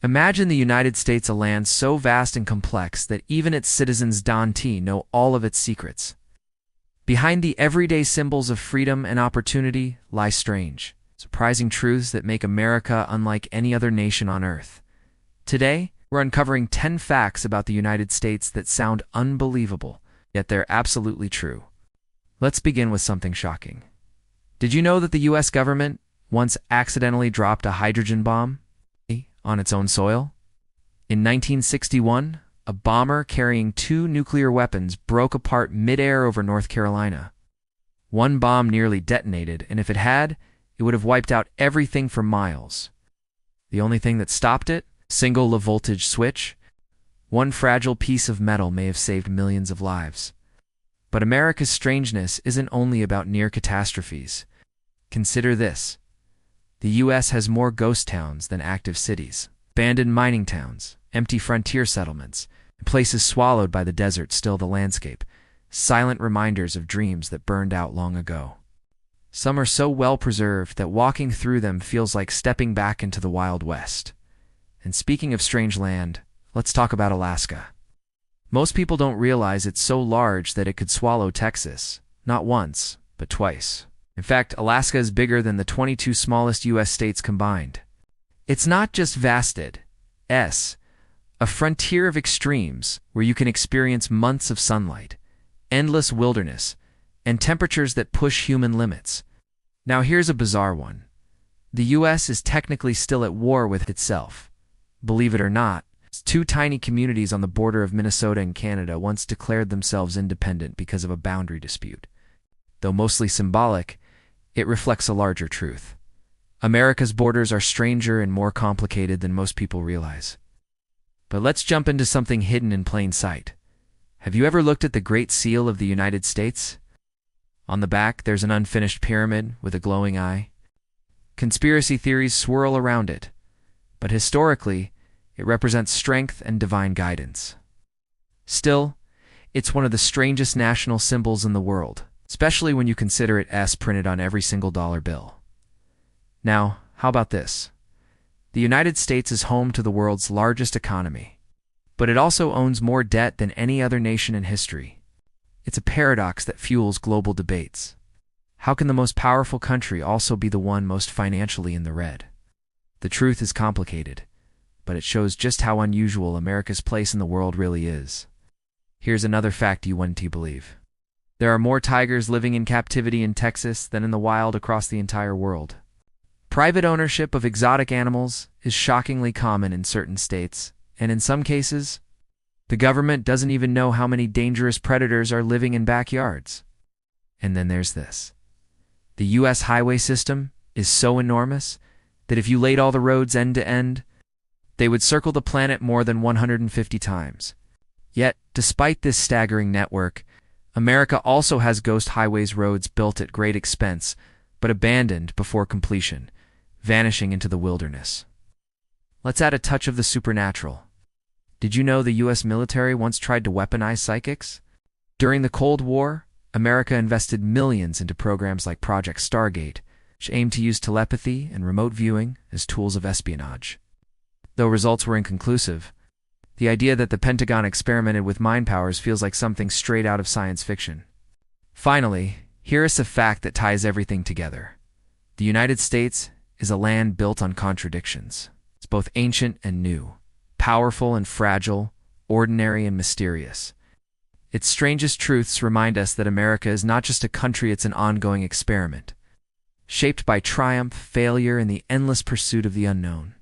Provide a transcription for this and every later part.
Imagine the United States, a land so vast and complex that even its citizens know all of its secrets. Behind the everyday symbols of freedom and opportunity lie strange, surprising truths that make America unlike any other nation on Earth. Today, we're uncovering 10 facts about the United States that sound unbelievable, yet they're absolutely true. Let's begin with something shocking. Did you know that the U.S. government once accidentally dropped a hydrogen bomb on its own soil? In 1961, a bomber carrying 2 nuclear weapons broke apart midair over North Carolina. One bomb nearly detonated, and if it had, it would have wiped out everything for miles. The only thing that stopped it? Single low-voltage switch. One fragile piece of metal may have saved millions of lives. But America's strangeness isn't only about near catastrophes. Consider this. The U.S. has more ghost towns than active cities, abandoned mining towns, empty frontier settlements, and places swallowed by the desert still the landscape, silent reminders of dreams that burned out long ago. Some are so well preserved that walking through them feels like stepping back into the Wild West. And speaking of strange land, let's talk about Alaska. Most people don't realize it's so large that it could swallow Texas, not once, but twice. In fact, Alaska is bigger than the 22 smallest U.S. states combined. It's not just vasted, a frontier of extremes where you can experience months of sunlight, endless wilderness, and temperatures that push human limits. Now here's a bizarre one. The U.S. is technically still at war with itself. Believe it or not, 2 tiny communities on the border of Minnesota and Canada once declared themselves independent because of a boundary dispute. Though mostly symbolic, it reflects a larger truth. America's borders are stranger and more complicated than most people realize. But let's jump into something hidden in plain sight. Have you ever looked at the Great Seal of the United States? On the back, there's an unfinished pyramid with a glowing eye. Conspiracy theories swirl around it, but historically, it represents strength and divine guidance. Still, it's one of the strangest national symbols in the world, especially when you consider it S printed on every single dollar bill. Now, how about this? The United States is home to the world's largest economy, but it also owns more debt than any other nation in history. It's a paradox that fuels global debates. How can the most powerful country also be the one most financially in the red? The truth is complicated, but it shows just how unusual America's place in the world really is. Here's another fact you wouldn't believe. There are more tigers living in captivity in Texas than in the wild across the entire world. Private ownership of exotic animals is shockingly common in certain states, and in some cases, the government doesn't even know how many dangerous predators are living in backyards. And then there's this. The U.S. highway system is so enormous that if you laid all the roads end to end, they would circle the planet more than 150 times. Yet, despite this staggering network, America also has ghost highways, roads built at great expense, but abandoned before completion, vanishing into the wilderness. Let's add a touch of the supernatural. Did you know the U.S. military once tried to weaponize psychics? During the Cold War, America invested millions into programs like Project Stargate, which aimed to use telepathy and remote viewing as tools of espionage. Though results were inconclusive, the idea that the Pentagon experimented with mind powers feels like something straight out of science fiction. Finally, here is a fact that ties everything together. The United States is a land built on contradictions. It's both ancient and new, powerful and fragile, ordinary and mysterious. Its strangest truths remind us that America is not just a country, it's an ongoing experiment, shaped by triumph, failure, and the endless pursuit of the unknown.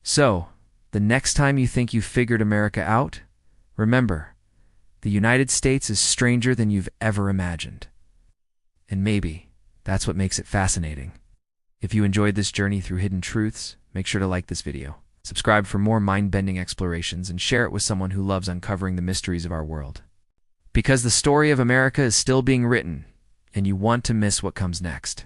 So, the next time you think you've figured America out, remember, the United States is stranger than you've ever imagined. And maybe that's what makes it fascinating. If you enjoyed this journey through hidden truths, make sure to like this video, subscribe for more mind-bending explorations, and share it with someone who loves uncovering the mysteries of our world. Because the story of America is still being written, and you want to miss what comes next.